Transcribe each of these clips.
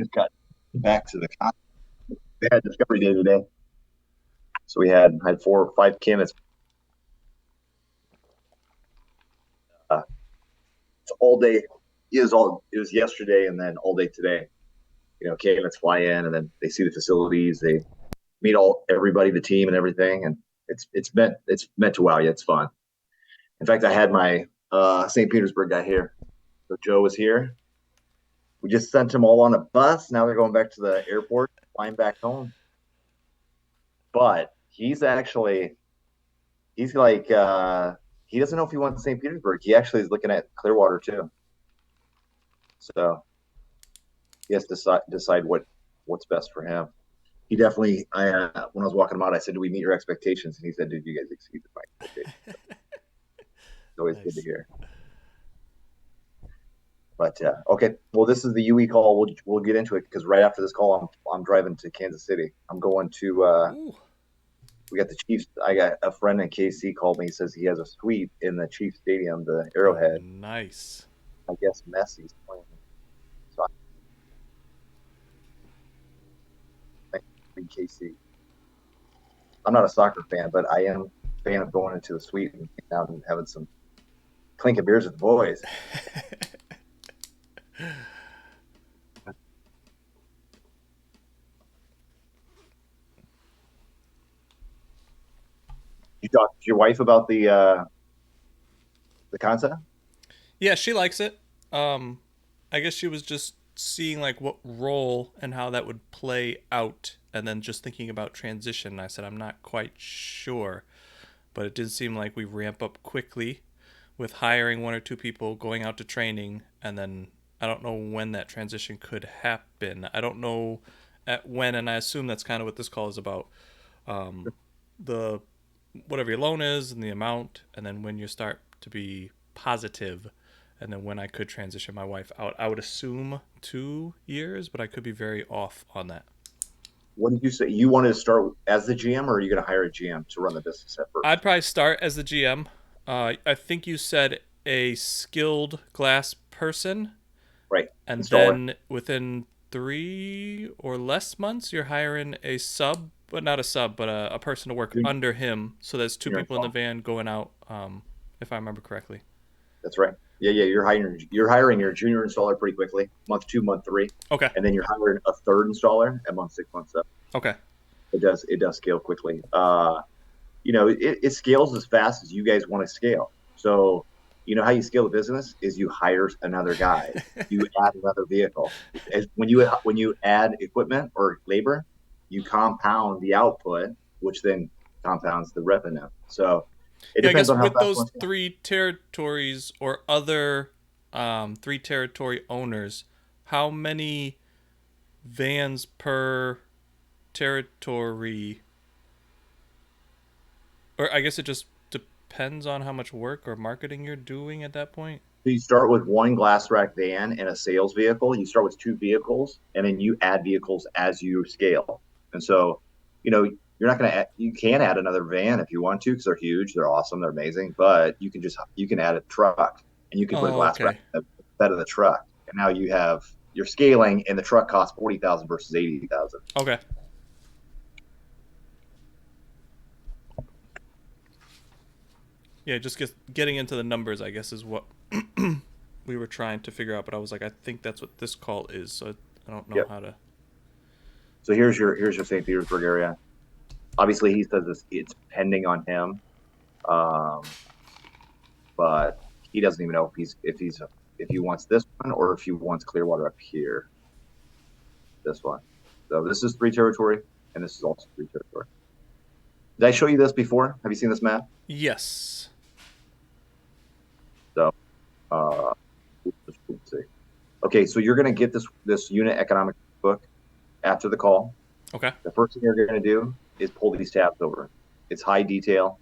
Just got back to the con. We had Discovery Day today, so we had 4 or 5 candidates. Uh, it's all day. It was yesterday and then all day today. Candidates fly in and then they see the facilities. They meet everybody, the team, and everything. And it's meant to wow you. It's fun. In fact, I had my St. Petersburg guy here. So Joe was here. We just sent them all on a bus. Now they're going back to the airport, flying back home. But he's like he doesn't know if he wants St. Petersburg. He actually is looking at Clearwater too. So he has to decide what's best for him. He definitely. When I was walking him out, I said, "Do we meet your expectations?" And he said, "Did you guys exceed my expectations?" It's always good to Nice. hear. But okay, well, this is the UE call. We'll get into it because right after this call, I'm driving to Kansas City. I'm going to. Ooh, We got the Chiefs. I got a friend in KC called me. He says he has a suite in the Chiefs Stadium, the oh, Arrowhead. nice. I guess Messi's playing. So I'm in KC. I'm not a soccer fan, but I am a fan of going into the suite and hanging out and having some clinking beers with the boys. You talked to your wife about the concept? Yeah, she likes it. Um, I guess she was just seeing like what role and how that would play out, and then just thinking about transition. I said I'm not quite sure, but it did seem like we ramp up quickly with hiring one or two people, going out to training, and then I don't know when that transition could happen. I don't know at when, and I assume that's kind of what this call is about. The whatever your loan is and the amount, and then when you start to be positive, and then when I could transition my wife out. I would assume 2 years, but I could be very off on that. What did you say? You wanted to start as the GM, or are you going to hire a GM to run the business at I'd first? probably start as the GM. I think you said a skilled glass person, Right. and Installer. then within 3 or less months, you're hiring a sub, but not a sub, but a person to work Junior, under him. So there's two junior people in the installer. van going out, if I remember correctly. That's right. Yeah, yeah. You're hiring your junior installer pretty quickly, month 2, month 3, Okay. and then you're hiring a third installer at month 6, month 7. Okay. It does scale quickly. It scales as fast as you guys want to scale. So, how you scale the business is you hire another guy, you add another vehicle. When you add equipment or labor, you compound the output, which then compounds the revenue. So it Yeah, I depends guess on how with fast you those want to scale. three territories or other three territory owners, how many vans per territory? Or I guess it just depends on how much work or marketing you're doing at that point. So you start with one glass rack van and a sales vehicle. You start with 2 vehicles, and then you add vehicles as you scale. And so, you're not going to. You can add another van if you want to because they're huge, they're awesome, they're amazing. But you can add a truck, and you can put a Oh, glass rack okay. in the bed of the truck. And now you're scaling, and the truck costs 40,000 versus 80,000. Okay. Yeah, just getting into the numbers, I guess, is what we were trying to figure out. But I was like, I think that's what this call is. So I don't know Yep. how to. So here's your St. Petersburg area. Obviously, he says it's pending on him. Um, but he doesn't even know if he wants this one or if he wants Clearwater up here. This one. So this is 3 territory, and this is also 3 territory. Did I show you this before? Have you seen this map? Yes. So uh, let's see. Okay, so you're going to get this unit economic book after the call. Okay. The first thing you're going to do is pull these tabs over. It's high detail,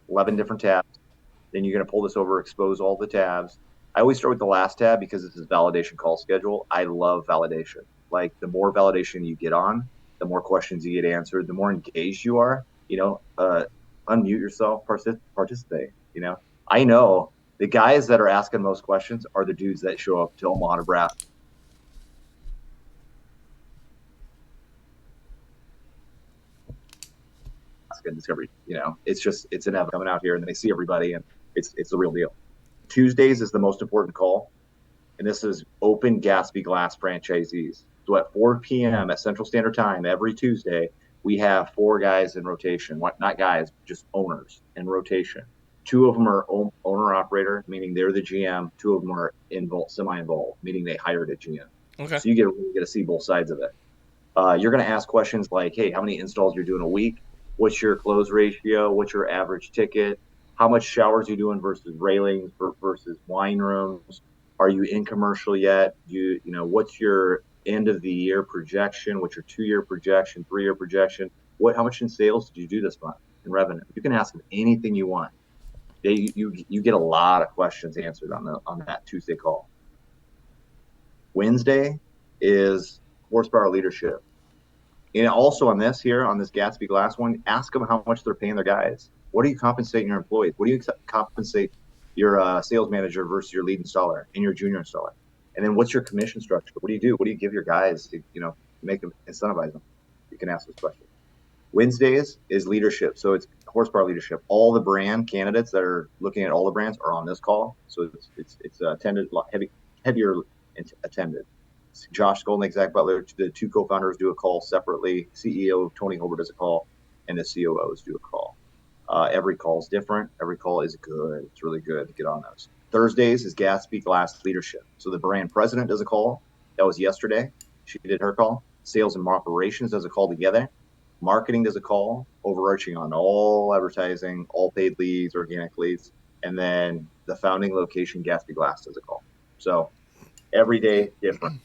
11 different tabs. Then you're going to pull this over, expose all the tabs. I always start with the last tab because this is validation call schedule. I love validation. Like the more validation you get on, the more questions you get answered, the more engaged you are. Unmute yourself, participate. I know the guys that are asking most questions are the dudes that show up to Omaha, Nebraska. It's every, it's inevitable coming out here, and then they see everybody, and it's the real deal. Tuesdays is the most important call, and this is open Gatsby Glass franchisees. So at 4 p.m. at Central Standard Time every Tuesday, we have four guys in rotation. What, not guys, just owners in rotation. Two of them are owner operator, meaning they're the GM. Two of them are involved, semi involved, meaning they hired a GM. Okay. So you get to see both sides of it. You're going to ask questions like, hey, how many installs you're doing a week? What's your close ratio? What's your average ticket? How much showers you doing versus railings versus wine rooms? Are you in commercial yet? What's your end of the year projection? What's your 2 year projection, 3 year projection? How much in sales did you do this month in revenue? You can ask them anything you want. You get a lot of questions answered on that Tuesday call. Wednesday is horsepower leadership. And also on this Gatsby Glass one, ask them how much they're paying their guys. What are you compensating your employees? What do you compensate your sales manager versus your lead installer and your junior installer? And then what's your commission structure? What do you do? What do you give your guys to, make them, incentivize them? You can ask those questions. Wednesdays is leadership. So it's horsepower leadership. All the brand candidates that are looking at all the brands are on this call. So it's attended, heavier attended. Josh Skolnick, Zach Butler, the two co-founders do a call separately. CEO Tony Holbert does a call, and the COOs do a call. Every call is different. Every call is good. It's really good to get on those. Thursdays is Gatsby Glass leadership. So the brand president does a call. That was yesterday. She did her call. Sales and operations does a call together. Marketing does a call, overarching on all advertising, all paid leads, organic leads. And then the founding location, Gatsby Glass, does a call. So every day different.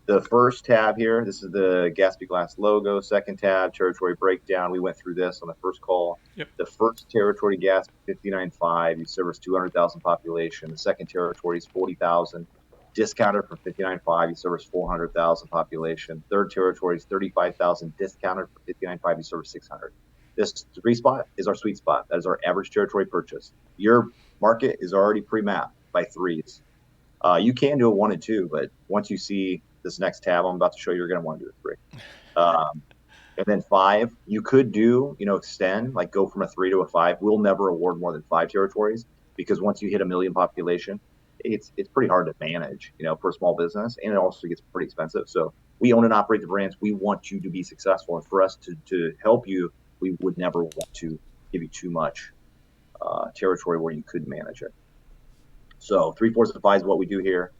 The first tab here, this is the Gatsby Glass logo. Second tab, territory breakdown. We went through this on the first call. Yep. The first territory, Gatsby 59.5, you service 200,000 population. The second territory is 40,000. Discounted from 59.5, you service 400,000 population. Third territory is 35,000. Discounted for 59.5, you service 600. This three spot is our sweet spot. That is our average territory purchase. Your market is already pre-mapped by threes. You can do a 1 and 2, but once you see this next tab I'm about to show you, you're going to want to do a 3. And then 5, you could do, extend, like go from a 3 to a 5. We'll never award more than 5 territories because once you hit 1 million population, it's pretty hard to manage, for a small business, and it also gets pretty expensive. So we own and operate the brands. We want you to be successful, and for us to help you, we would never want to give you too much territory where you couldn't manage it. So 3/4 of 5 is what we do here.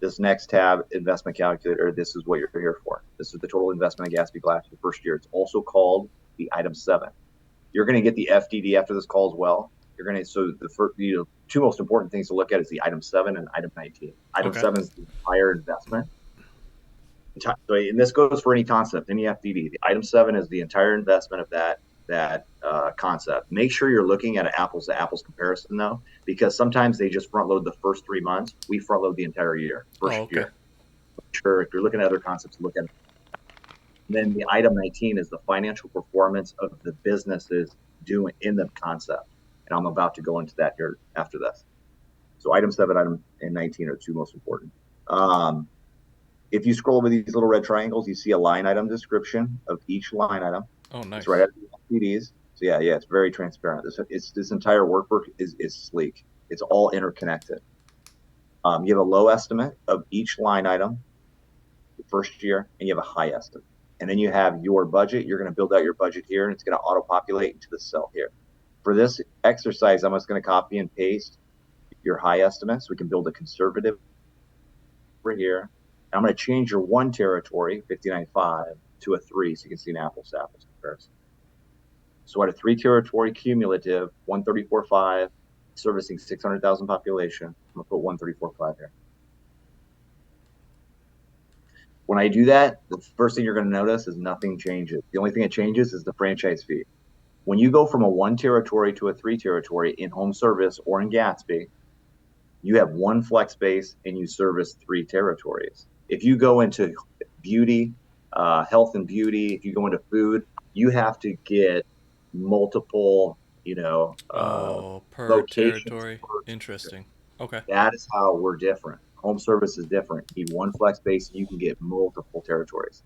This next tab, investment calculator, this is what you're here for. This is the total investment in Gatsby Glass for the first year. It's also called the item 7. You're going to get the FDD after this call as well. So the first, two most important things to look at is the item 7 and item 19. Item 7 is the entire investment. And this goes for any concept, any FDD. The item 7 is the entire investment of that concept. Make sure you're looking at an apples to apples comparison though, because sometimes they just front load the first 3 months. We front load the entire year, first year. Make sure if you're looking at other concepts, look at it. Then the item 19 is the financial performance of the businesses doing in the concept. And I'm about to go into that here after this. So item 7, item and 19 are two most important. If you scroll over these little red triangles, you see a line item description of each line item. Oh, nice. It's right at the PDs. So yeah, it's very transparent. This entire workbook is sleek. It's all interconnected. You have a low estimate of each line item the first year, and you have a high estimate. And then you have your budget. You're going to build out your budget here, and it's going to auto-populate into the cell here. For this exercise, I'm just going to copy and paste your high estimates. We can build a conservative over here. And I'm going to change your 1 territory, 59.5, to a 3, so you can see an apples-to-apples comparison. So at a 3 territory cumulative, 134.5, servicing 600,000 population. I'm going to put 134.5 here. When I do that, the first thing you're going to notice is nothing changes. The only thing that changes is the franchise fee. When you go from a 1 territory to a 3 territory in home service or in Gatsby, you have 1 flex space and you service 3 territories. If you go into beauty, health and beauty, if you go into food, you have to get multiple, per locations. territory. Interesting. Okay. That is how we're different. Home service is different. You need 1 flex space, and you can get multiple territories.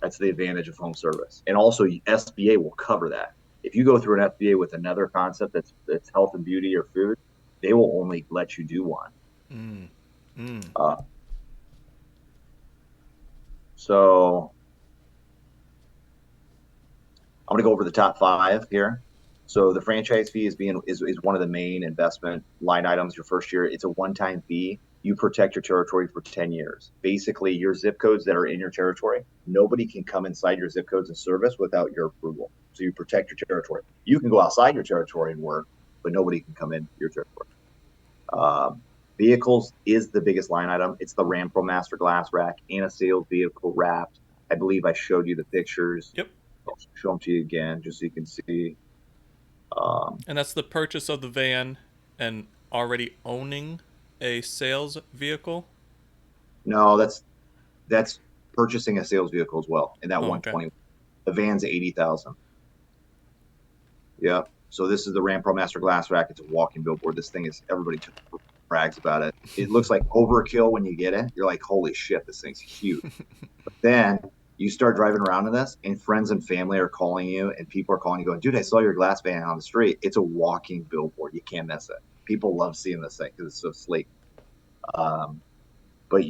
That's the advantage of home service. And also SBA will cover that. If you go through an SBA with another concept that's health and beauty or food, they will only let you do one. Mm. Mm. Uh, so I'm going to go over the top five here. So the franchise fee is one of the main investment line items your first year. It's a one-time fee. You protect your territory for 10 years. Basically, your zip codes that are in your territory, nobody can come inside your zip codes and service without your approval. So you protect your territory. You can go outside your territory and work, but nobody can come in your territory. Um, Vehicles is the biggest line item. It's the Ram Pro Master Glass Rack and a sales vehicle wrapped. I believe I showed you the pictures. Yep. I'll show them to you again just so you can see. And that's the purchase of the van and already owning a sales vehicle. No, that's purchasing a sales vehicle as well. And that Oh, okay. 120, the van's 80,000. Yeah. So this is the Ram Pro Master Glass Rack. It's a walking billboard. This thing is everybody just brags about it. It looks like overkill when you get it. You're like, holy shit, this thing's huge. But then you start driving around in this, and friends and family are calling you, and people are calling you, going, "Dude, I saw your glass van on the street. It's a walking billboard. You can't miss it." People love seeing this thing because it's so sleek. Um, but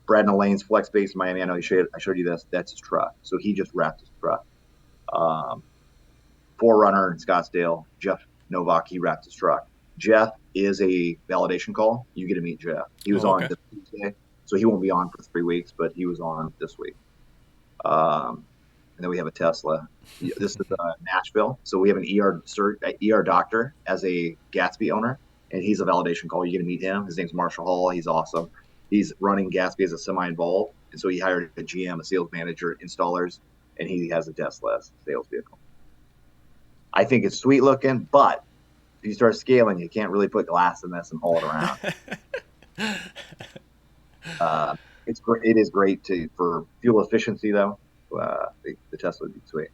Brad and Elaine's flex base in Miami. I know I showed you this. That's his truck. So he just wrapped his truck. Um, Forerunner in Scottsdale, Jeff Novak, he wrapped his truck. Jeff is a validation call. You get to meet Jeff. He was Oh, on okay. this Tuesday, so he won't be on for 3 weeks, but he was on this week. And then we have a Tesla. This is Nashville, so we have an ER doctor as a Gatsby owner, and he's a validation call. You get to meet him. His name's Marshall Hall. He's awesome. He's running Gatsby as a semi-involved, and so he hired a GM, a sales manager, installers, and he has a Tesla as a sales vehicle. I think it's sweet looking, but if you start scaling, you can't really put glass in this and haul it around. It is great for fuel efficiency though. The Tesla would be sweet.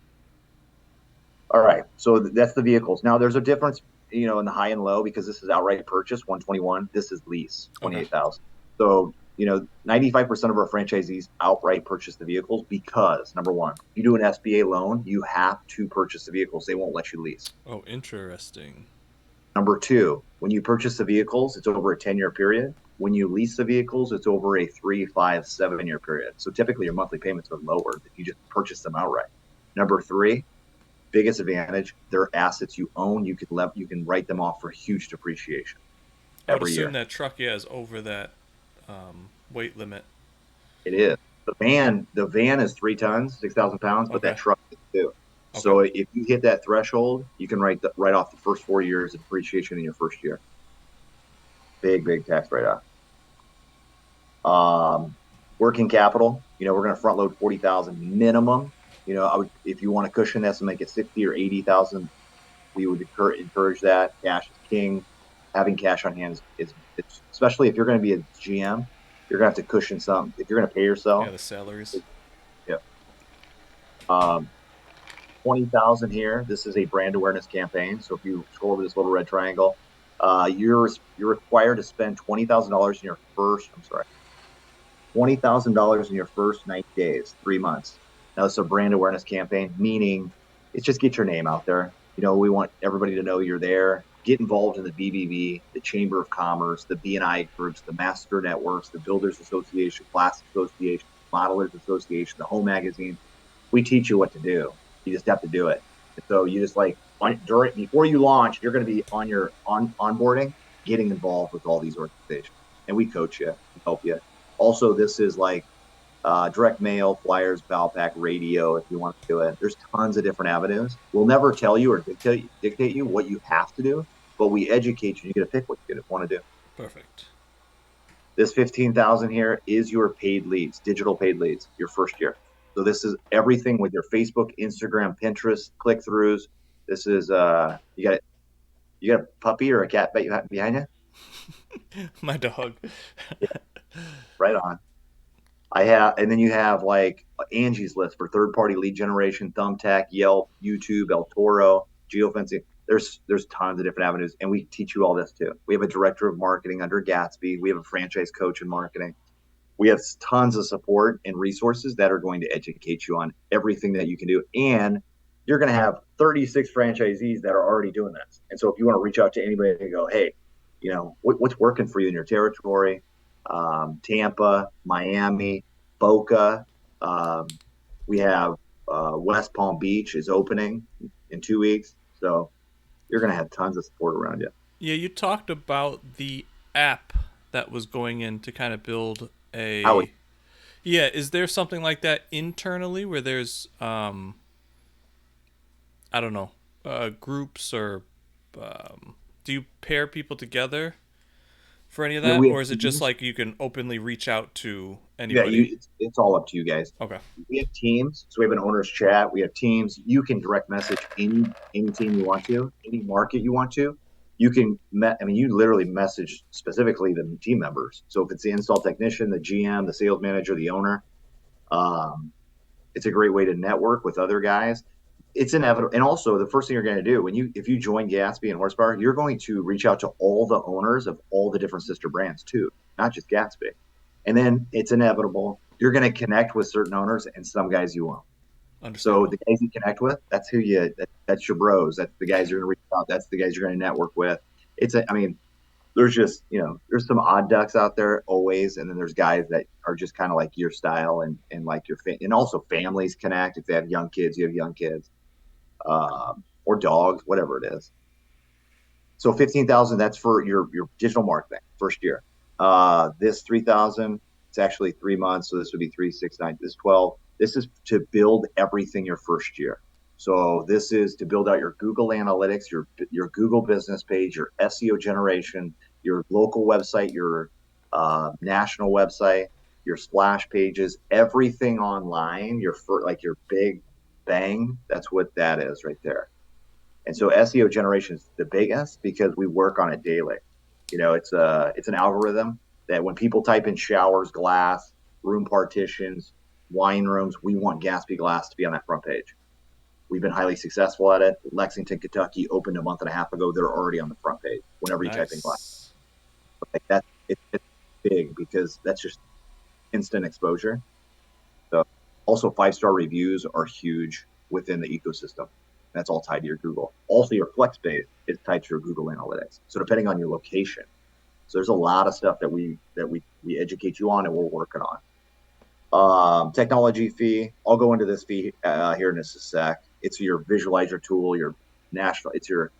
All right, so that's the vehicles. Now there's a difference, in the high and low because this is outright purchase 121. This is lease Okay. 28,000. So 95% of our franchisees outright purchase the vehicles because number one, you do an SBA loan, you have to purchase the vehicles. They won't let you lease. Oh, interesting. Number two, when you purchase the vehicles, it's over a 10-year period. When you lease the vehicles, it's over a 3, 5, 7-year period. So typically your monthly payments are lower if you just purchase them outright. Number three, biggest advantage, they're assets you own. You can write them off for huge depreciation I would every assume year. that truck, yeah, is over that weight limit. It is. The van is 3 tons, 6,000 pounds, but that Okay. truck is too. Okay. So if you hit that threshold, you can write off the first 4 years of depreciation in your first year. Big, big tax write-off. Working capital, we're going to front load 40,000 minimum. If you want to cushion this and make it 60 or 80,000, we would encourage that. Cash is king. Having cash on hand is especially if you're going to be a GM, you're going to have to cushion some. If you're going to pay Yeah, yourself, the salaries. yeah. Um, 20,000 here. This is a brand awareness campaign. So if you scroll over this little red triangle, you're required to spend $20,000 in your first. I'm sorry, $20,000 in your first 90 days, 3 months. Now, it's a brand awareness campaign, meaning it's just get your name out there. We want everybody to know you're there. Get involved in the BBB, the Chamber of Commerce, the BNI groups, the Master Networks, the Builders Association, Glass Association, Modelers Association, the Home Magazine. We teach you what to do. You just have to do it. And so you just before you launch, you're going to be on your onboarding, getting involved with all these organizations, and we coach you, we help you. Also, this is like direct mail, flyers, Valpak, radio, if you want to do it. There's tons of different avenues. We'll never tell you or dictate you what you have to do, but we educate you. You get to pick what you want to do. Perfect. This 15,000 here is your paid leads, digital paid leads, your first year. So this is everything with your Facebook, Instagram, Pinterest, click throughs. This is you got a puppy or a cat behind you? My dog. Yeah, right on. And then you have like Angie's List for third party lead generation, Thumbtack, Yelp, YouTube, El Toro, geofencing. There's tons of different avenues, and we teach you all this too. We have a director of marketing under Gatsby. We have a franchise coach in marketing. We have tons of support and resources that are going to educate you on everything that you can do. And you're going to have 36 franchisees that are already doing this. And so if you want to reach out to anybody and go, hey, what's working for you in your territory? Tampa, Miami, Boca. Um, we have West Palm Beach is opening in 2 weeks. So you're going to have tons of support around you. Yeah, you talked about the app that was going in to kind of build I would, a. Yeah, is there something like that internally where there's I don't know, groups or do you pair people together for any of yeah, that, we have or is it just teams. like you can openly reach out to Yeah, anybody? it's all up to you guys. Okay. We have teams, so we have an owners chat. We have teams. You can direct message any team you want to, any market you want to. You can, I mean, you literally message specifically the team members. So if it's the install technician, the GM, the sales manager, the owner, um, it's a great way to network with other guys. It's inevitable. And also, the first thing you're going to do if you join Gatsby and Horsepower, you're going to reach out to all the owners of all the different sister brands too, not just Gatsby. And then it's inevitable. You're going to connect with certain owners and some guys you won't. So Understandable. the guys you connect with, that's your bros. That's the guys you're going to reach out. That's the guys you're going to network with. I mean, there's just, there's some odd ducks out there always. And then there's guys that are just kind of like your style and like and also families connect. If they have young kids, you have young kids, or dogs, whatever it is. So 15,000, that's for your digital marketing first year. This 3,000, it's actually 3 months. So this would be 3, 6, 9, this 12. This is to build everything your first year. So this is to build out your Google Analytics, your Google business page, your SEO generation, your local website, your national website, your splash pages, everything online. Like your big bang. That's what that is right there. And so SEO generation is the biggest because we work on it daily. It's an algorithm that when people type in showers, glass, room partitions, wine rooms, we want Gatsby Glass to be on that front page. We've been highly successful at it. Lexington, Kentucky opened a month and a half ago. They're already on the front page whenever you type in glass. Nice. Like that, it's big because that's just instant exposure. So also 5-star reviews are huge within the ecosystem. That's all tied to your Google. Also, your flex base is tied to your Google Analytics. So depending on your location, so there's a lot of stuff that we educate you on and we're working on. Technology fee. I'll go into this fee here in just a sec. It's your visualizer tool, your national. It's your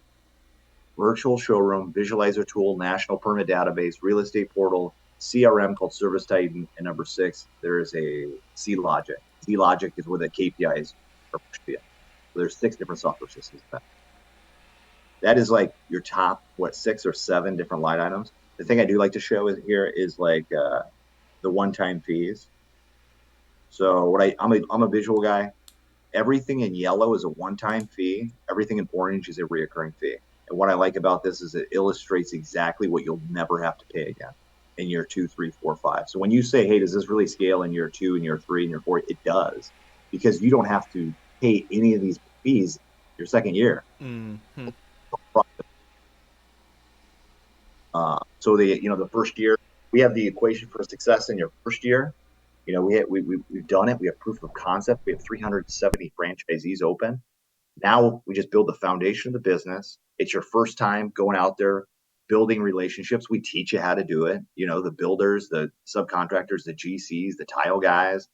virtual showroom visualizer tool, national permit database, real estate portal, CRM called Service Titan, and number 6, there is a C Logic. C Logic is where the KPIs are pushed to you. So there's 6 different software systems. That is like your top 6 or 7 different line items. The thing I do like to show is like the one-time fees. So I'm a visual guy. Everything in yellow is a one-time fee. Everything in orange is a reoccurring fee. And what I like about this is it illustrates exactly what you'll never have to pay again in year 2, 3, 4, 5. So when you say, hey, does this really scale in year 2, in year 3, in year 4? It does, because you don't have to pay any of these fees your second year. Mm-hmm. So the first year, we have the equation for success in your first year. We've done it. We have proof of concept. We have 370 franchisees open. Now we just build the foundation of the business. It's your first time going out there building relationships. We teach you how to do it. The builders, the subcontractors, the GCs, the tile guys.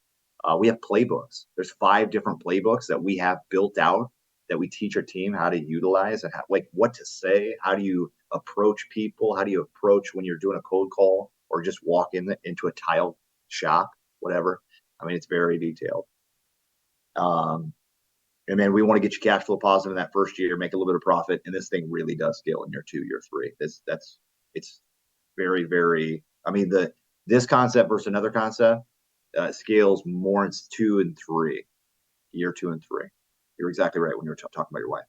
We have playbooks. There's 5 different playbooks that we have built out that we teach our team how to utilize and like what to say. How do you approach people? How do you approach when you're doing a cold call or just walk into a tile shop, whatever. I mean, it's very detailed. Um, and then we want to get you cash flow positive in that first year, make a little bit of profit, and this thing really does scale in year 2, year 3. It's very, very. I mean, this concept versus another concept scales more in 2 and 3, year 2 and 3. You're exactly right when you were talking about your wife.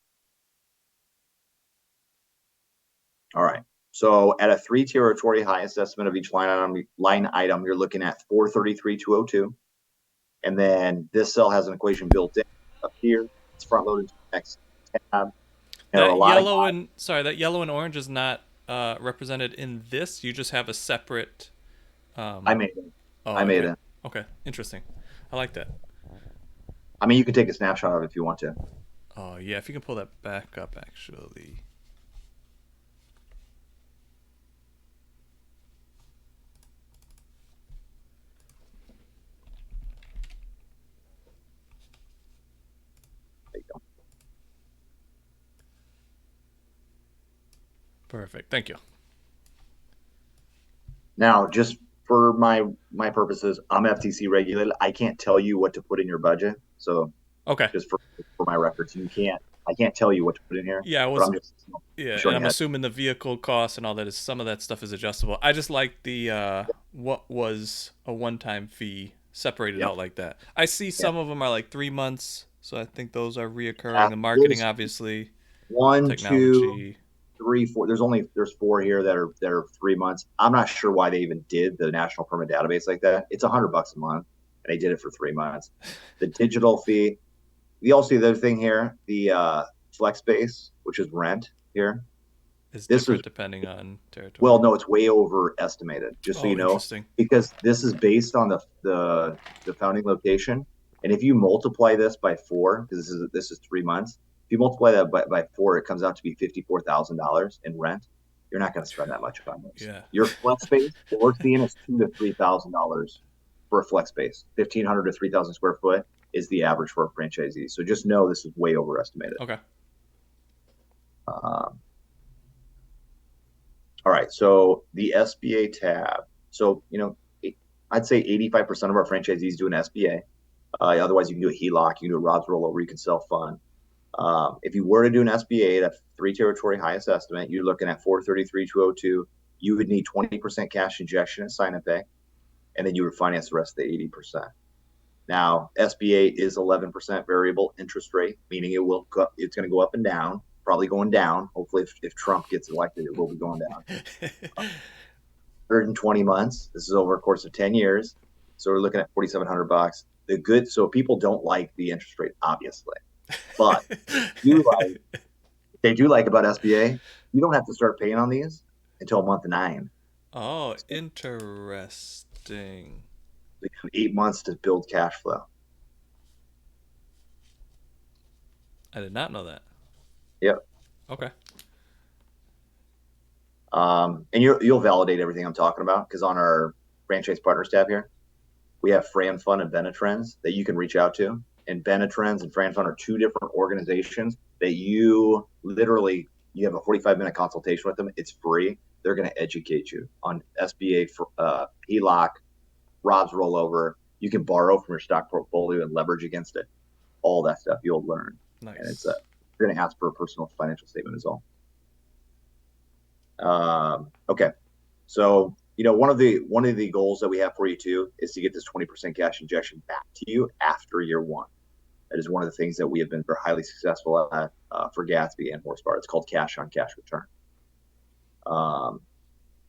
All right. So at a 3 territory high assessment of each line item, you're looking at 433,202. And then this cell has an equation built in up here. It's front loaded to the next tab. There are a That lot of yellow guys. and sorry, that yellow and orange is not represented in this. You just have a separate. I Um, made it. Oh, I made okay. it. Okay. Interesting. I like that. I mean, you can take a snapshot of it if you want to. Oh, yeah. If you can pull that back up, actually. There you go. Perfect. Thank you. Now, just for my purposes, I'm FTC regulated. I can't tell you what to put in your budget. So Okay. just for my records, you can't. I can't tell you what to put in here, Yeah, I but was. I'm just Yeah, and showing I'm you how. assuming the vehicle costs and all that is some of that stuff is adjustable. I just like the what was a one-time fee separated Yep. out like that. I see Yeah. some of them are like 3 months, so I think those are reoccurring. Yeah. The marketing, There's obviously, one, two, technology. three, four. There's four here that are 3 months. I'm not sure why they even did the national permit database like that. It's $100 a month, and they did it for 3 months. The digital fee. You also see the other thing here, the flex base, which is rent here. Is This is different depending on Well, territory. no, it's way overestimated. Just so you Oh, know, interesting. because this is based on the founding location, and if you multiply this by four, because this is 3 months, if you multiply that by four, it comes out to be $54,000 in rent. You're not going to spend that much on this. Yeah. Your flex space, what we're seeing is $2,000 to $3,000 for a flex space. 1,500 to 3,000 square foot is the average for a franchisee. So just know this is way overestimated. Okay. Um, All right, so the SBA tab. So, I'd say 85% of our franchisees do an SBA. Otherwise, you can do a HELOC, you can do a Rob's rollover, you can self fund. If you were to do an SBA, that three territory highest estimate, you're looking at 433,202. You would need 20% cash injection and sign up pay, and then you would finance the rest of the 80%. Now, SBA is 11% variable interest rate, meaning it's going to go up and down, probably going down. Hopefully, if Trump gets elected, it will be going down. 120 months. This is over a course of 10 years. So we're looking at $4,700. So people don't like the interest rate, obviously, but do like they do like about SBA. You don't have to start paying on these until month nine. Oh, So interesting. you have 8 months to build cash flow. I did not know that. Yep. Okay. And you'll validate everything I'm talking about because on our franchise partners tab here, we have Fran Fund and Benetrends that you can reach out to. And Benetrends and Fran Fund are two different organizations that you have a 45-minute consultation with them. It's free. They're going to educate you on SBA, HELOC, Rob's rollover. You can borrow from your stock portfolio and leverage against it. All that stuff you'll learn. And Nice. you're going to ask for a personal financial statement as well. Okay. So, one of the goals that we have for you too is to get this 20% cash injection back to you after year one. That is one of the things that we have been very highly successful at for Gatsby and Horsepower. It's called cash on cash return. Um,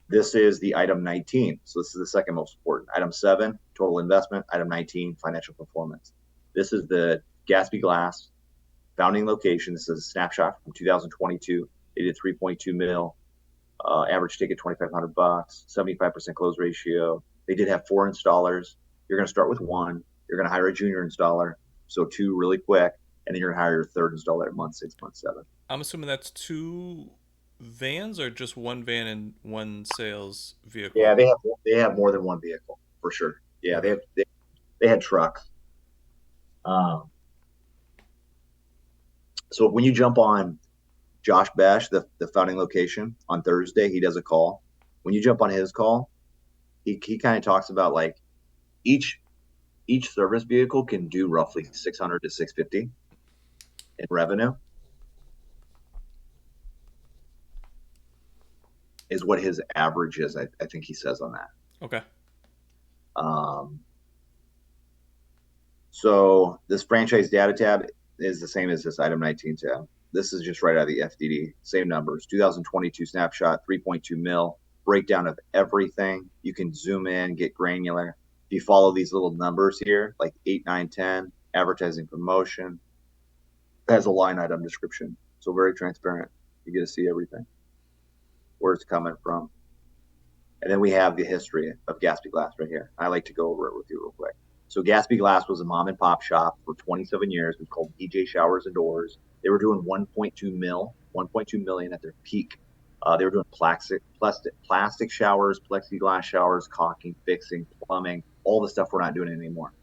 this is the item 19. So this is the second most important. Item 7, total investment. Item 19, financial performance. This is the Gatsby Glass founding location. This is a snapshot from 2022. They did 3.2 mil. Average ticket $2,500, 75% close ratio. They did have 4 installers. You're going to start with one. You're going to hire a junior installer, so 2 really quick, and then you're going to hire your third installer at month 6, month 7. I'm assuming that's two vans or just one van and one sales Yeah, vehicle. they have more than one vehicle for sure. Yeah, Okay. they had trucks. Um, so when you jump on Josh Bash, the founding location on Thursday, he does a call. When you jump on his call, he kind of talks about like each each service vehicle can do roughly 600 to 650 in revenue is what his average is. I think he says on that. Okay. Um, so this franchise data tab is the same as this item 19 tab. This is just right out of the FDD. Same numbers. 2022 snapshot, 3.2 mil. Breakdown of everything. You can zoom in, get granular. If you follow these little numbers here, like 8, 9, 10, advertising promotion, it has a line item description. So very transparent. You get to see everything, where it's coming from. And then we have the history of Gatsby Glass right here. I like to go over it with you real quick. So Gatsby Glass was a mom and pop shop for 27 years. It was called DJ Showers and Doors. They were doing 1.2 million at their peak. They were doing plastic showers, plexiglass showers, caulking, fixing, plumbing, all the stuff we're not doing anymore.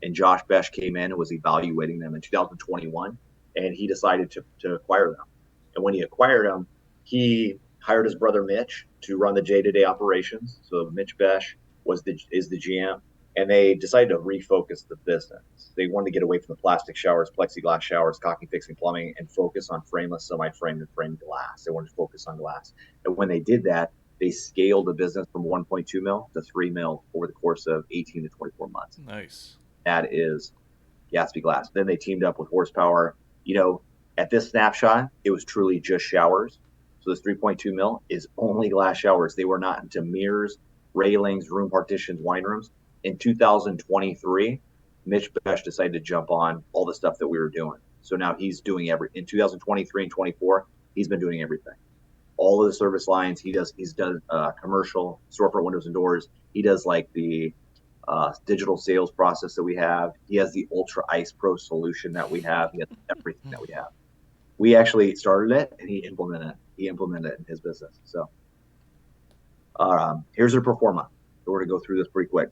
And Josh Besh came in and was evaluating them in 2021, and he decided to acquire them. And when he acquired them, he hired his brother Mitch to run the day-to-day operations. So Mitch Besh is the GM, and they decided to refocus the business. They wanted to get away from the plastic showers, plexiglass showers, caulking, fixing, plumbing, and focus on frameless, semi-framed, and framed glass. They wanted to focus on glass. And when they did that, they scaled the business from 1.2 mil to 3 mil over the course of 18 to 24 months. Nice. That is Gatsby Glass. Then they teamed up with Horsepower. At this snapshot, it was truly just showers. So this 3.2 mil is only glass showers. They were not into mirrors, railings, room partitions, wine rooms. In 2023, Mitch Besh decided to jump on all the stuff that we were doing. So now he's doing in 2023 and 24, he's been doing everything. All of the service lines he's done commercial, storefront windows and doors. He does like the digital sales process that we have. He has the Ultra Ice Pro solution that we have. He has everything that we have. We actually started it, and he implemented it in his business. So here's their performa. So we're going to go through this pretty quick.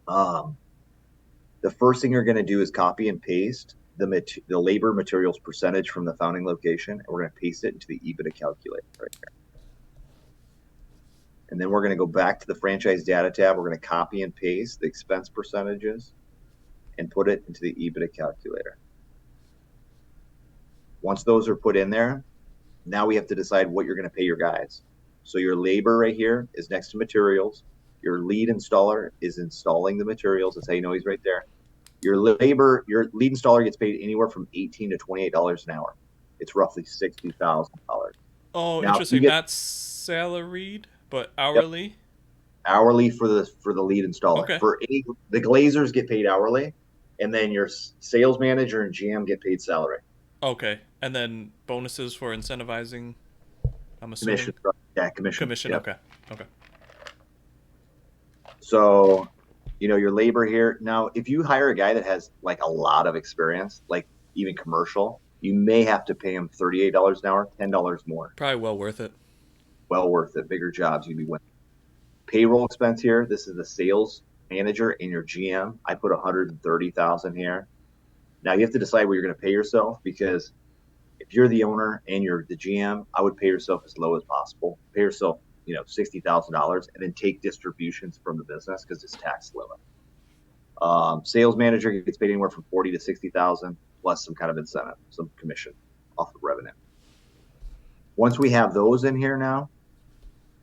The first thing you're going to do is copy and paste the labor materials percentage from the founding location, and we're going to paste it into the EBITDA calculator right here. And then we're going to go back to the franchise data tab. We're going to copy and paste the expense percentages and put it into the EBITDA calculator. Once those are put in there, now we have to decide what you're going to pay your guys. So your labor right here is next to materials. Your lead installer is installing the materials. That's how you know he's right there. Your lead installer gets paid anywhere from $18 to $28 an hour. It's roughly $60,000. Oh, Now, interesting. Not salaried, but hourly. Yep, hourly for the lead installer. Okay. The glazers get paid hourly, and then your sales manager and GM get paid salary. Okay, and then bonuses for incentivizing. I'm assuming. Commission. Yeah, commission. Commission. Yep. Okay. So, your labor here. Now, if you hire a guy that has like a lot of experience, like even commercial, you may have to pay him $38 an hour, $10 more. Probably well worth it. Well worth it. Bigger jobs you'd be winning. Payroll expense here. This is the sales manager and your GM. I put 130,000 here. Now you have to decide what you're going to pay yourself, because if you're the owner and you're the GM, I would pay yourself as low as possible. Pay yourself, $60,000, and then take distributions from the business because it's tax limit. Sales manager gets paid anywhere from 40 to 60,000 plus some kind of incentive, some commission off the revenue. Once we have those in here now,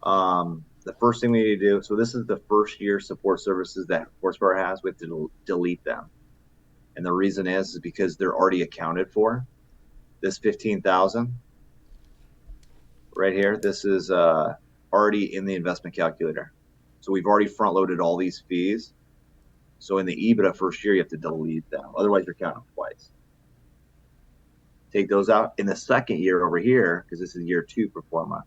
the first thing we need to do. So this is the first year support services that Horsepower has. We have to delete them. And the reason is because they're already accounted for. This 15,000 right here, this is already in the investment calculator. So we've already front loaded all these fees. So in the EBITDA first year, you have to delete them. Otherwise, you're counting twice. Take those out. In the second year over here, because this is year 2 pro forma,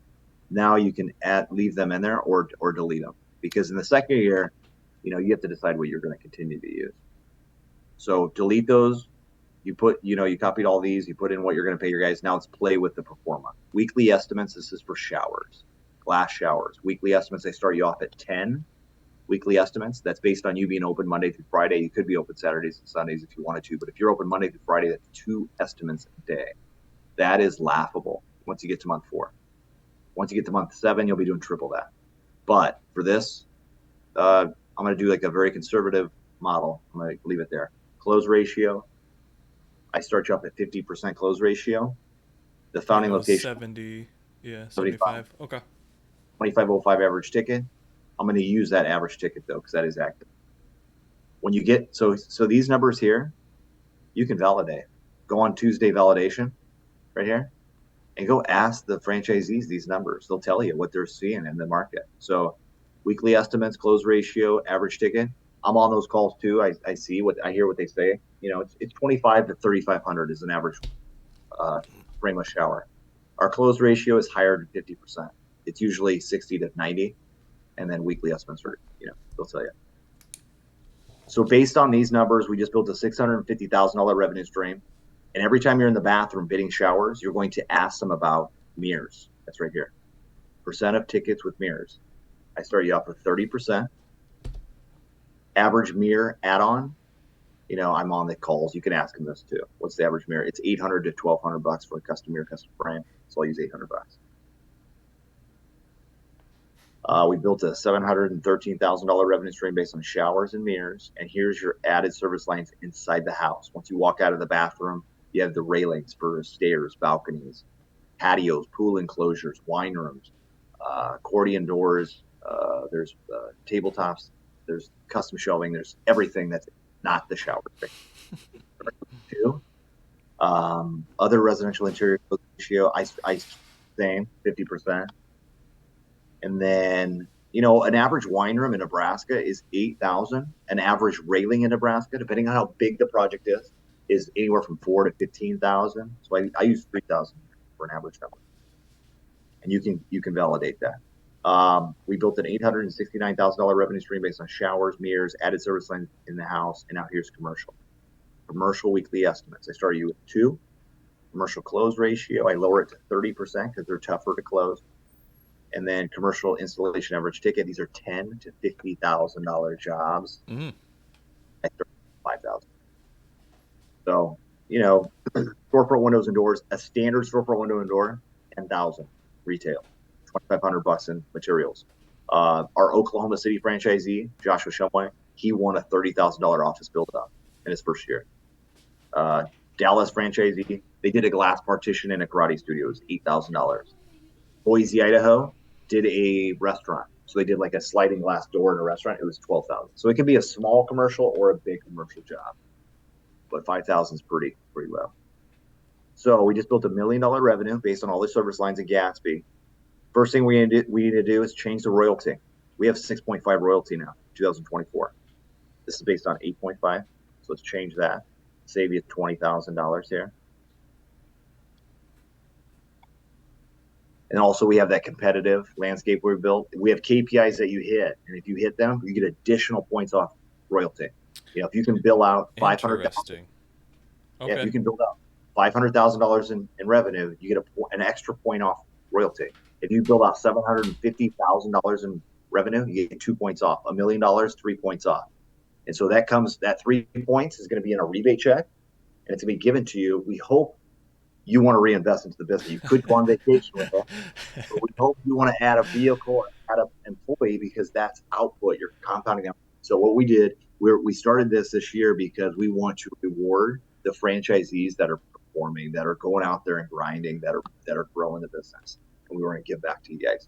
now you can leave them in there or delete them. Because in the second year, you have to decide what you're going to continue to use. So delete those. You copied all these. You put in what you're going to pay your guys. Now let's play with the pro forma. Weekly estimates. This is for showers, glass showers. Weekly estimates. They start you off at 10 weekly estimates. That's based on you being open Monday through Friday. You could be open Saturdays and Sundays if you wanted to, but if you're open Monday through Friday, that's 2 estimates a day. That is laughable once you get to month 4. Once you get to month 7, you'll be doing triple that. But for this, I'm going to do like a very conservative model. I'm going to leave it there. Close ratio. I start you off at 50% close ratio. The founding location 70, 75. Okay. 2505 average ticket. I'm going to use that average ticket though, because that is active. When you get so these numbers here, you can validate. Go on Tuesday validation right here and go ask the franchisees these numbers. They'll tell you what they're seeing in the market. So weekly estimates, close ratio, average ticket. I'm on those calls too. I hear what they say. It's 25 to 3,500 is an average frameless shower. Our close ratio is higher than 50%. It's usually 60 to 90. and then weekly estimates are, they'll tell you. So based on these numbers, we just built a $650,000 revenue stream. And every time you're in the bathroom bidding showers, you're going to ask them about mirrors. That's right here. Percent of tickets with mirrors. I start you off with 30%. Average mirror add-on. I'm on the calls. You can ask them this too. What's the average mirror? It's 800 to 1,200 bucks for a custom mirror, custom frame. So I'll use 800 bucks. We built a $713,000 revenue stream based on showers and mirrors. And here's your added service lines inside the house. Once you walk out of the bathroom, you have the railings for stairs, balconies, patios, pool enclosures, wine rooms, accordion doors. There's tabletops. There's custom shelving. There's everything that's not the shower. Other residential interior ratio, I same 50%. And then, an average wine room in Nebraska is 8,000. An average railing in Nebraska, depending on how big the project is anywhere from 4 to 15,000. So I use 3,000 for an average number, and you can validate that. We built an $869,000 revenue stream based on showers, mirrors, added service lines in the house, and now here's commercial. Commercial weekly estimates. I started you with 2. Commercial close ratio, I lower it to 30% because they're tougher to close. And then commercial installation average ticket. These are $10,000 to $50,000 jobs. Mm-hmm. I started 5,000. So, storefront windows and doors. A standard storefront window and door, 10,000 retail, 2,500 bucks in materials. Our Oklahoma City franchisee, Joshua Shumway, he won a $30,000 office build up in his first year. Dallas franchisee, they did a glass partition in a karate studio. It was $8,000. Boise, Idaho, did a restaurant. So they did like a sliding glass door in a restaurant. It was 12,000. So it can be a small commercial or a big commercial job, but 5,000 is pretty low. So we just built $1 million revenue based on all the service lines in Gatsby. First thing we need to do is change the royalty. We have 6.5 royalty now, 2024. This is based on 8.5. So let's change that. Save you $20,000 here. And also we have that competitive landscape we built. We have KPIs that you hit. And if you hit them, you get additional points off royalty. If you can bill out $500,000. Interesting. Okay. Yeah, if you can build out $500,000 in revenue, you get an extra point off royalty. If you build out $750,000 in revenue, you get 2 points off. $1 million, 3 points off. And so that 3 points is going to be in a rebate check, and it's going to be given to you. We hope you want to reinvest into the business. You could go on vacation with it, but we hope you want to add a vehicle, add an employee, because that's output. You're compounding them. So what we did, we started this year because we want to reward the franchisees that are performing, that are going out there and grinding, that are growing the business, and we want to give back to you guys.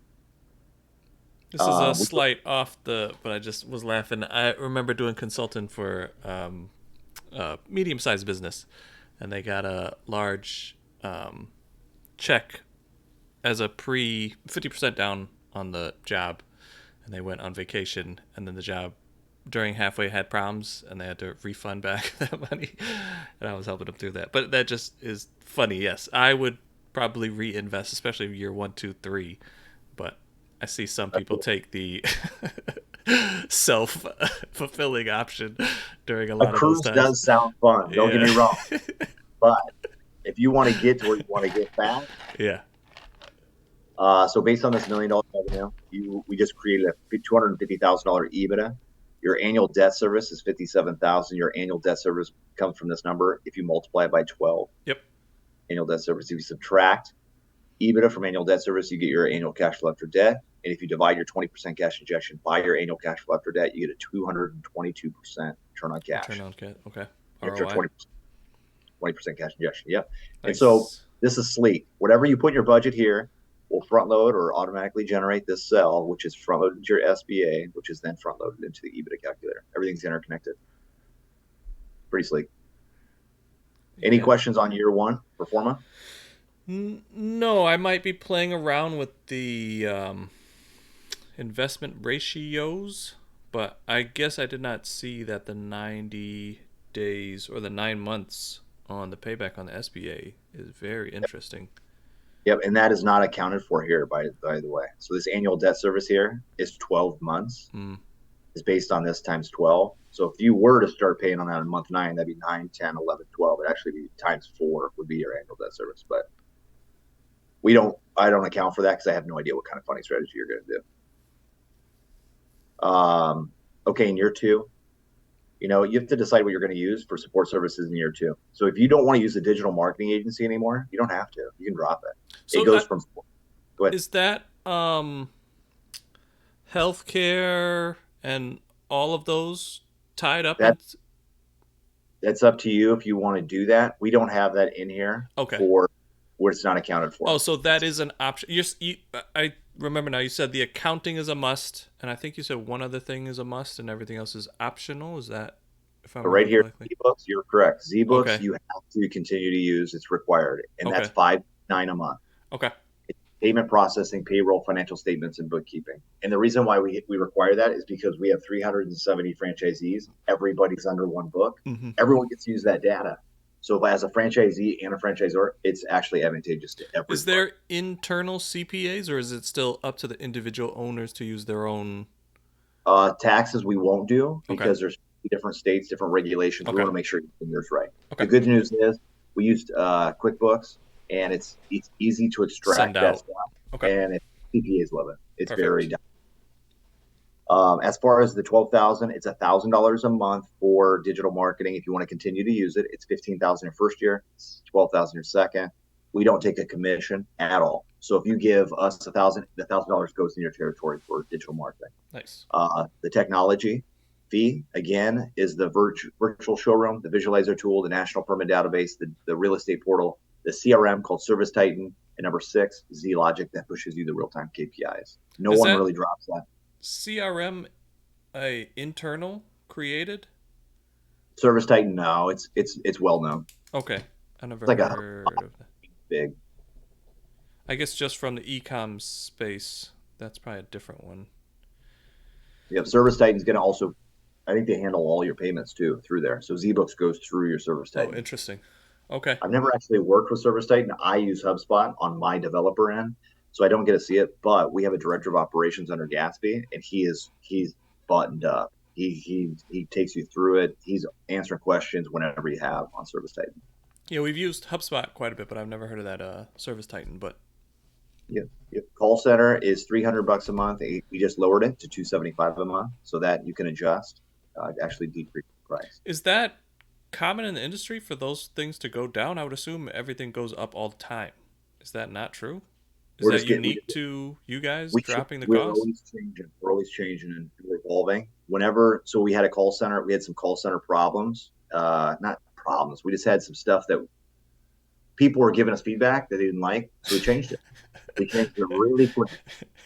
This is a slight off but I just was laughing. I remember doing consulting for medium-sized business, and they got a large check as a 50% down on the job, and they went on vacation, and then the job during halfway had problems, and they had to refund back that money, and I was helping them through that. But that just is funny. Yes, I would probably reinvest, especially year 1, 2, 3, but I see some people take the self-fulfilling option during a lot of those times. A cruise does sound fun. Don't get me wrong, but if you want to get to where you want to get back, yeah. So based on this $1 million revenue, we just created a $250,000 EBITDA. Your annual debt service is $57,000. Your annual debt service comes from this number. If you multiply it by 12, yep. Annual debt service. If you subtract EBITDA from annual debt service, you get your annual cash flow after debt. And if you divide your 20% cash injection by your annual cash flow after debt, you get a 222% return on cash. Return on cash. Okay. After ROI. 20% cash injection. Yep. Nice. And so this is sleek. Whatever you put in your budget here will front load or automatically generate this cell, which is front loaded into your SBA, which is then front loaded into the EBITDA calculator. Everything's interconnected. Pretty sleek. Any questions on year 1 pro forma? No, I might be playing around with the investment ratios, but I guess I did not see that the 90 days or the 9 months on the payback on the SBA is very interesting. Yep, and that is not accounted for here, by the way. So this annual debt service here is 12 months. Hmm. Is based on this times 12. So if you were to start paying on that in month 9, that'd be 9, 10, 11, 12. It'd actually be times 4 would be your annual debt service. But I don't account for that because I have no idea what kind of funding strategy you're going to do. Okay, in year two, you have to decide what you're going to use for support services in year two. So if you don't want to use a digital marketing agency anymore, you don't have to. You can drop it. It So goes from, go ahead. is that healthcare and all of those tied up in? That that's up to you if you want to do that. We don't have that in here Okay. for where it's not accounted Oh, for. so that is an option. I remember now. You said the accounting is a must, and I think you said one other thing is a must, and everything else is optional. Is that, if I So right remember here, correctly? ZBooks, you're correct. ZBooks, Okay. you have to continue to use. It's required, and that's Okay. 5.9 a month. Okay. Payment processing, payroll, financial statements, and bookkeeping. And the reason why we require that is because we have 370 franchisees. Everybody's under one book. Hmm. Everyone gets to use that data. So as a franchisee and a franchisor, it's actually advantageous to Is everybody. there internal CPAs, or is it still up to the individual owners to use their own? Taxes we won't do Okay. because there's different states, different regulations. We Okay. want to make sure yours right. Okay. The good news is we used QuickBooks, and it's easy to Send extract that out. stuff, Okay. and CPAs love it. It's very. Perfect. As far as the 12,000, it's $1,000 a month for digital marketing. If you want to continue to use it, it's 15,000 your first year, it's 12,000 your second. We don't take a commission at all. So if you give us the $1,000 goes in your territory for digital marketing. Nice. The technology fee, again, is the virtual showroom, the visualizer tool, the national permit database, the real estate portal, the CRM called Service Titan, and number 6, Z-Logic that pushes you the real-time KPIs. No Is one that really drops that. CRM a internal created? Service Titan, no, it's well known. Okay. I It's never like a heard of that. big. I guess just from the ecom space, that's probably a different one. Yep, Service Titan's going to also, I think they handle all your payments too through there. So ZBooks goes through your Service Oh, Titan. interesting. Okay. I've never actually worked with Service Titan. I use HubSpot on my developer end, so I don't get to see it. But we have a director of operations under Gatsby, and he's buttoned up. He takes you through it. He's answering questions whenever you have on Service Titan. Yeah, we've used HubSpot quite a bit, but I've never heard of that Service Titan. But Yep. Yep. Call center is $300 a month. We just lowered it to 275 a month, so that you can adjust. Actually, decrease the price. is that common in the industry for those things to go down? I would assume everything goes up all the time. Is that not true? Is We're that just getting unique to you guys we dropping the we're cost? always changing. We're always changing and we're evolving. Whenever, so we had a call center. We had some call center problems. Not problems. We just had some stuff that people were giving us feedback that they didn't like, so we changed it. We changed it really quick.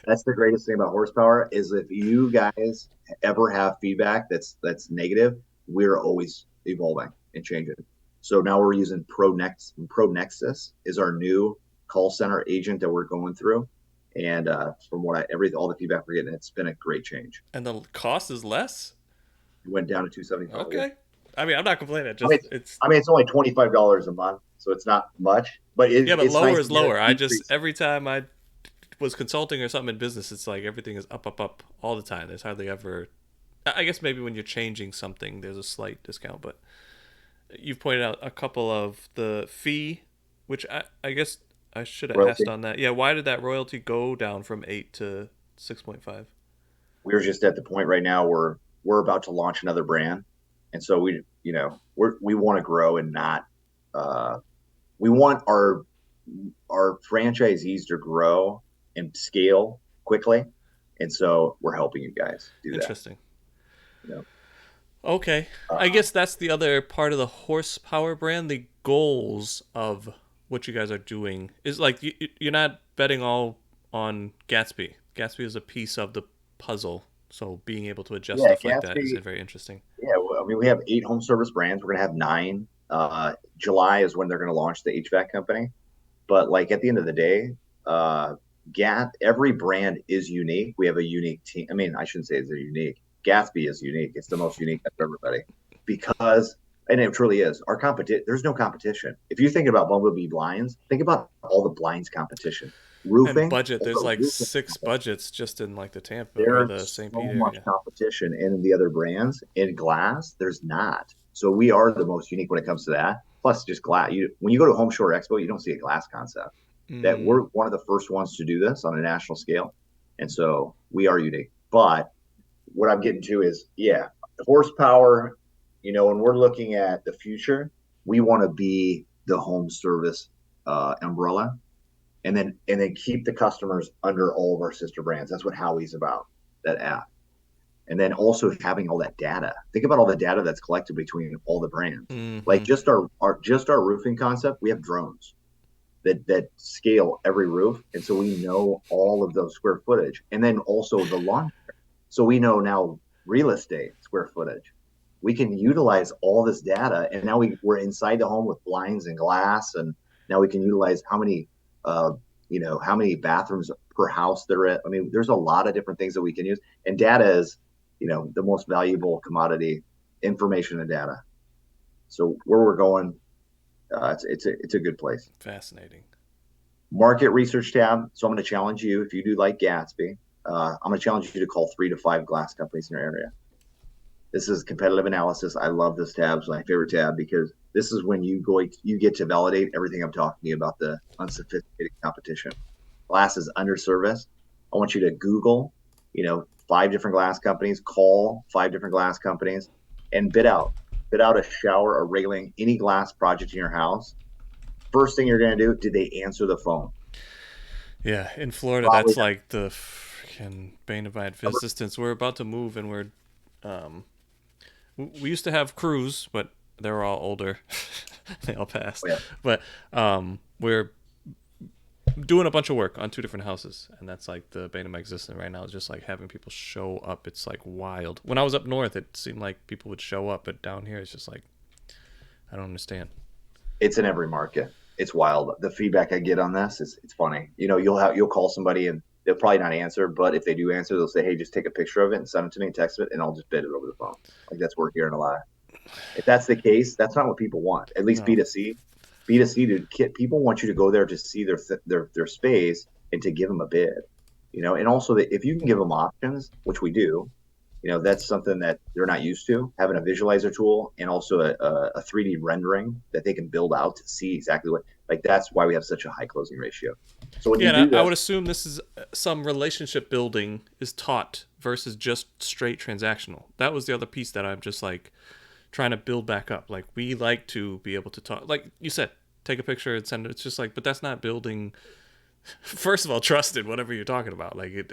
That's the greatest thing about horsepower is if you guys ever have feedback that's negative, we're always evolving and changing. So now we're using Pro Nexus is our new call center agent that we're going through. And from what all the feedback we're getting, it's been a great change. And the cost is less? It went down to 275. Yeah. Okay. I mean, I'm not complaining. I mean, Just it's it's only $25 a month, so it's not much, but yeah, but it's lower nice is to get a lower. I just decrease. every time I was consulting or something in business, it's like everything is up, up, up all the time. There's hardly ever. I guess maybe when you're changing something, there's a slight discount, but you've pointed out a couple of the fee, which I guess I should have asked Royalty. on that. Yeah, why did that royalty go down from 8 to 6.5? We're just at the point right now where we're about to launch another brand, and so we want to grow and not we want our franchisees to grow and scale quickly, and so we're helping you guys do that. Interesting. You know, Okay. I uh, guess that's the other part of the horsepower brand. The goals of what you guys are doing is like you're not betting all on Gatsby. Gatsby is a piece of the puzzle. So being able to adjust yeah, stuff like that is Gatsby. very interesting. Yeah, well, I mean, we have 8 home service brands. We're gonna have 9. July is when they're gonna launch the HVAC company. But like at the end of the day, uh, every brand is unique. We have a unique team. I mean, I shouldn't say they're unique. Gatsby is unique. It's the most unique of everybody because And it truly is. Our competition, there's no competition. If you're thinking about Bumblebee blinds, think about all the blinds competition. And Roofing, budget, all there's the like roofing six companies. budgets just in like the Tampa or the There's St. Pete so much area. competition in the other brands. In glass, there's not. So we are the most unique when it comes to that. Plus, just glass. When you go to Home Shore Expo, you don't see a glass concept. That Mm. we're one of the first ones to do this on a national scale, and so we are unique. But what I'm getting to is, yeah, horsepower. When we're looking at the future, we want to be the home service umbrella, and then keep the customers under all of our sister brands. That's what Howie's about. That app, and then also having all that data. Think about all the data that's collected between all the brands. Like Mm-hmm. just our roofing concept, we have drones that scale every roof, and so we know all of those square footage, and then also the lawn. So we know now real estate square footage. We can utilize all this data, and now we're inside the home with blinds and glass, and now we can utilize uh, how many bathrooms per house there is. I mean, there's a lot of different things that we can use, and data is, the most valuable commodity, information and data. So where we're going, it's a good place. Fascinating. Market research tab. So I'm going to challenge you, if you do like Gatsby, I'm going to challenge you to call 3 to 5 glass companies in your area. This is competitive analysis. I love this tab. It's my favorite tab because this is when you get to validate everything I'm talking to you about, the unsophisticated competition. Glass is under service. I want you to Google, 5 different glass companies, call 5 different glass companies, and bid out a shower, a railing, any glass project in your house. First thing you're going to do, did they answer the phone? Yeah, in Florida, Probably that's like the freaking bane of my not. existence. We're about to move, and um, we used to have crews, but they were all older. They all passed. Yeah. But we're doing a bunch of work on 2 different houses, and that's like the bane of my existence right now. Is just like having people show up. It's like wild. When I was up north, it seemed like people would show up, but down here, it's just like I don't understand. It's in every market. It's wild. The feedback I get on this is it's funny. You'll call somebody and they'll probably not answer, but if they do answer, they'll say, "Hey, just take a picture of it and send it to me and text it, and I'll just bid it over the phone." Like that's what we're hearing a lot. If that's the case, that's not what people want. At least No. B2C, B2C, dude, people want you to go there to see their space and to give them a bid. And also that if you can give them options, which we do, that's something that they're not used to, having a visualizer tool and also a 3D rendering that they can build out to see exactly what, like, that's why we have such a high closing ratio. So when Yeah, you and do I would this, assume this is some relationship building is taught versus just straight transactional. That was the other piece that I'm just like trying to build back up. Like we like to be able to talk, like you said, take a picture and send it. It's just like, but that's not building. First of all, trust in whatever you're talking about. Like,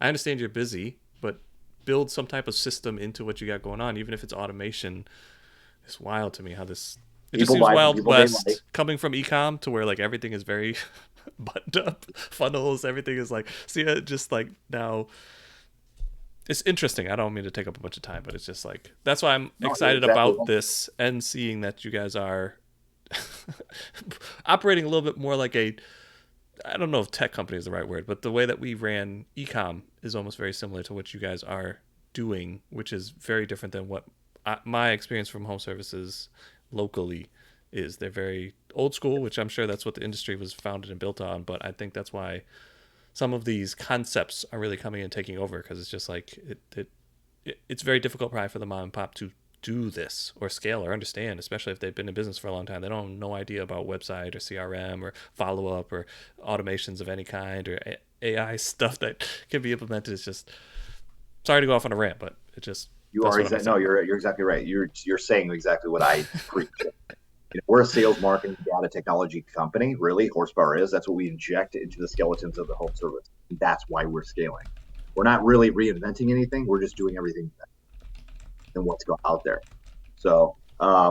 I understand you're busy, but build some type of system into what you got going on, even if it's automation. It's wild to me how this. It just people seems buy from wild people they like. west coming from ecom to where like everything is very buttoned up, funnels. Everything is like, see, just like now it's interesting. I don't mean to take up a bunch of time, but it's just like that's why I'm No, you're excited exactly about right. this and seeing that you guys are operating a little bit more like a, I don't know if tech company is the right word, but the way that we ran ecom is almost very similar to what you guys are doing, which is very different than what my experience from home services locally is. They're very old school, which I'm sure that's what the industry was founded and built on. But I think that's why some of these concepts are really coming and taking over because it's just like it's very difficult probably for the mom and pop to do this or scale or understand, especially if they've been in business for a long time. They don't have no idea about website or CRM or follow up or automations of any kind or AI stuff that can be implemented. It's just sorry to go off on a rant, but it just You that's are what I'm exactly no, excited about. you're exactly right. You're saying exactly what I preach. We're a sales, marketing, data technology company. Really, horsepower is. That's what we inject into the skeletons of the home service. That's why we're scaling. We're not really reinventing anything. We're just doing everything than what's out there. So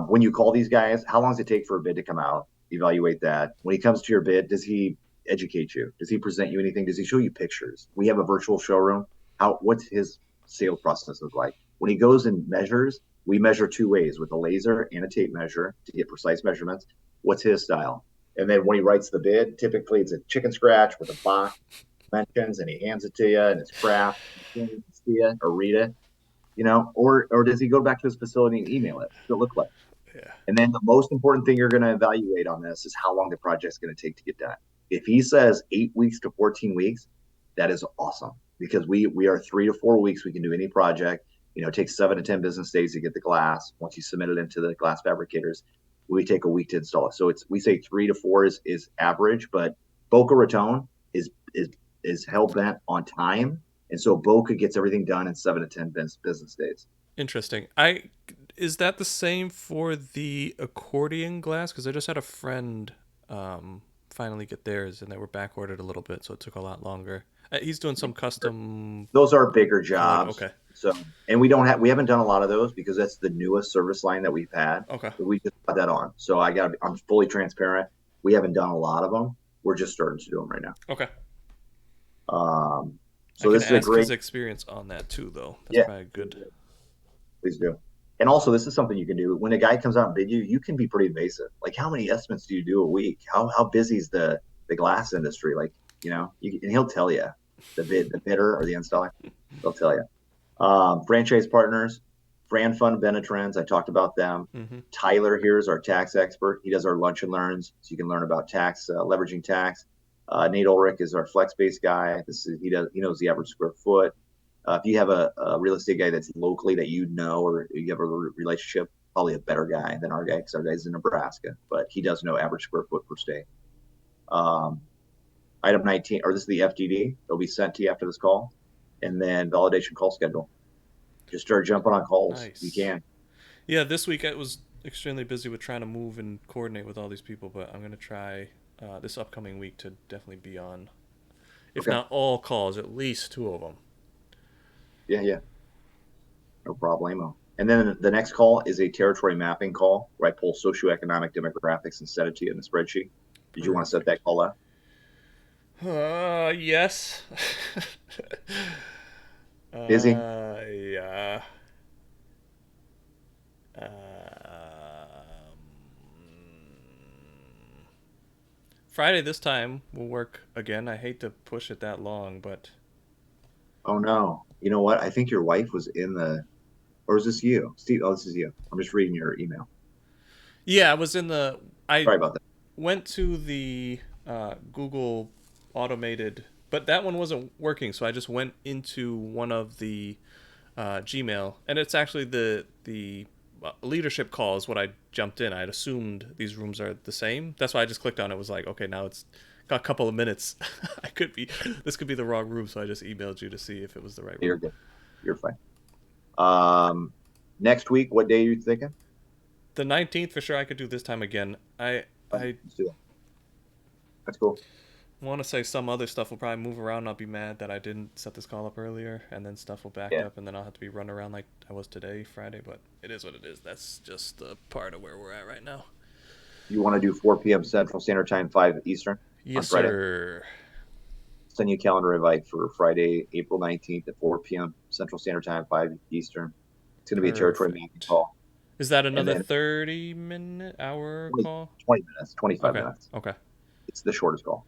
when you call these guys, how long does it take for a bid to come out? Evaluate that. When he comes to your bid, does he educate you? Does he present you anything? Does he show you pictures? We have a virtual showroom. What's his sales process look like? When he goes and measures, we measure 2 ways, with a laser and a tape measure to get precise measurements. What's his style? And then when he writes the bid, typically it's a chicken scratch with a box mentions, and he hands it to you, and it's craft. You can see it or read it, or does he go back to his facility and email it? What does it look like? Yeah. And then the most important thing you're going to evaluate on this is how long the project's going to take to get done. If he says 8 weeks to 14 weeks, that is awesome because we are 3 to 4 weeks. We can do any project. It takes 7 to 10 business days to get the glass. Once you submit it into the glass fabricators, we take a week to install it. So we say 3 to 4 is average, but Boca Raton is hell bent on time, and so Boca gets everything done in 7 to 10 business days. Interesting. I Is that the same for the accordion glass? Because I just had a friend finally get theirs, and they were back ordered a little bit, so it took a lot longer. He's doing some custom Those are bigger accordion. jobs. Okay. So, and we haven't done a lot of those because that's the newest service line that we've had. Okay. But we just got that on. So I'm fully transparent. We haven't done a lot of them. We're just starting to do them right now. Okay. I So can this is a ask great, his experience on that too, though. That's yeah, probably good. please do. And also, this is something you can do when a guy comes out and bid you. You can be pretty invasive. Like, how many estimates do you do a week? How busy is the glass industry? Like, and he'll tell you the bidder or the installer. They'll tell you. Franchise partners, Fran Fund Benetrends. I talked about them. Mm-hmm. Tyler here is our tax expert. He does our lunch and learns, so you can learn about tax, leveraging tax. Nate Ulrich is our flex based guy. He knows the average square foot. If you have a real estate guy that's locally that or you have a relationship, probably a better guy than our guy because our guy's in Nebraska, but he does know average square foot per state. Item 19, or this is the FDD. They'll be sent to you after this call, and then validation call schedule. Just start jumping on calls. You Nice. can. Yeah, this week I was extremely busy with trying to move and coordinate with all these people, but I'm gonna try this upcoming week to definitely be on, if Okay. not all calls, at least two of them. Yeah, yeah. No problemo. And then the next call is a territory mapping call where I pull socioeconomic demographics and set it to you in the spreadsheet. Did you want to set that Perfect. call up? Yes. Busy? Yeah. Um, Friday this time will work again. I hate to push it that long, but Oh no. You know what? I think your wife was in or is this you? Steve, oh, this is you. I'm just reading your email. yeah, I was in the. I Sorry about that. went to the Google automated, but that one wasn't working, so I just went into one of the Gmail, and it's actually the leadership call is what I jumped in. I had assumed these rooms are the same. That's why I just clicked on it. Was like, okay, now it's got a couple of minutes. This could be the wrong room, so I just emailed you to see if it was the right You're room. good. You're fine. Next week, what day are you thinking? The 19th for sure. I could do this time again. I Let's do that. That's cool. want to say some other stuff will probably move around. I'll be mad that I didn't set this call up earlier, and then stuff will back Yeah. up, and then I'll have to be run around like I was today, Friday. But it is what it is. That's just the part of where we're at right now. You want to do 4 p.m. Central Standard Time, 5 Eastern on Yes, Friday? sir. Send you a calendar invite for Friday, April 19th at 4 p.m. Central Standard Time, 5 Eastern. It's going to be a territory mapping Perfect. call. Is that And another then 30-minute hour 20, call? 20 minutes, 25 Okay. minutes. Okay. It's the shortest call.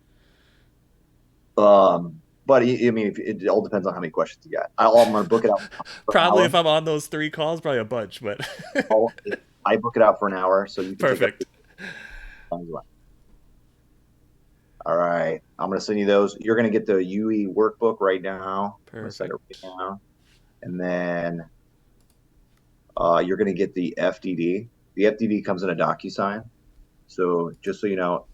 But I mean, it all depends on how many questions you got. I'm going to book it out for an Probably hour. if I'm on those three calls, probably a bunch, but I book it out for an hour, so you can take up perfect. as long as you want. All right, I'm going to send you those. You're going to get the UE workbook right now. I'm going to send it Perfect. right now, and then you're going to get the FDD. The FDD comes in a DocuSign. So just so you know,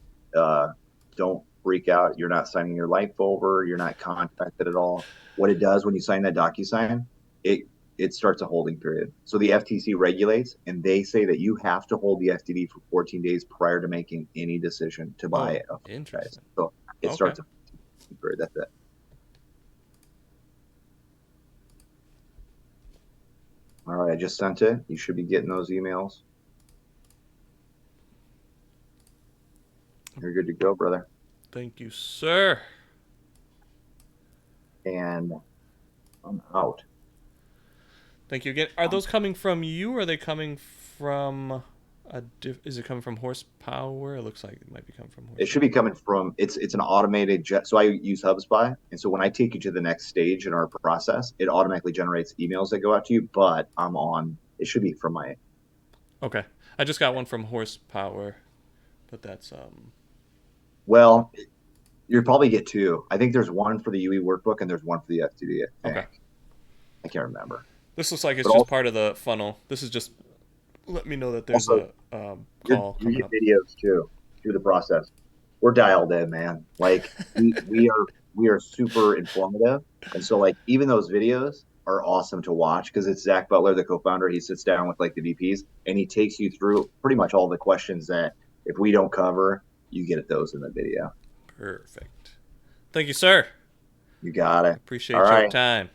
don't freak out. You're not signing your life over. You're not contracted at all. What it does when you sign that DocuSign, it it starts a holding period. So the FTC regulates, and they say that you have to hold the FDD for 14 days prior to making any decision to buy Oh, a franchise. interesting. So it Okay. starts a holding period. That's it. All right, I just sent it. You should be getting those emails. You're good to go, brother. Thank you, sir. And I'm out. Thank you again. Are those coming from you, or are they coming from is it coming from horsepower? It looks like it might be coming from It should horsepower. be coming from it's an automated jet. So I use HubSpot, and so when I take you to the next stage in our process, it automatically generates emails that go out to you. But I'm on. It should be from my. Okay. I just got one from Horsepower, but that's Well, you probably get two. I think there's one for the UE workbook and there's one for the FTD. I okay. think I can't remember. This looks like it's But just part of the funnel. This is just let me know that there's also, a call you coming get up. videos too through the process. We're dialed in, man. Like we are super informative, and so like even those videos are awesome to watch because it's Zach Butler, the co-founder. He sits down with like the VPs and he takes you through pretty much all the questions that if we don't cover, you get at those in the video. Perfect. Thank you, sir. You got it. All Appreciate your right. time.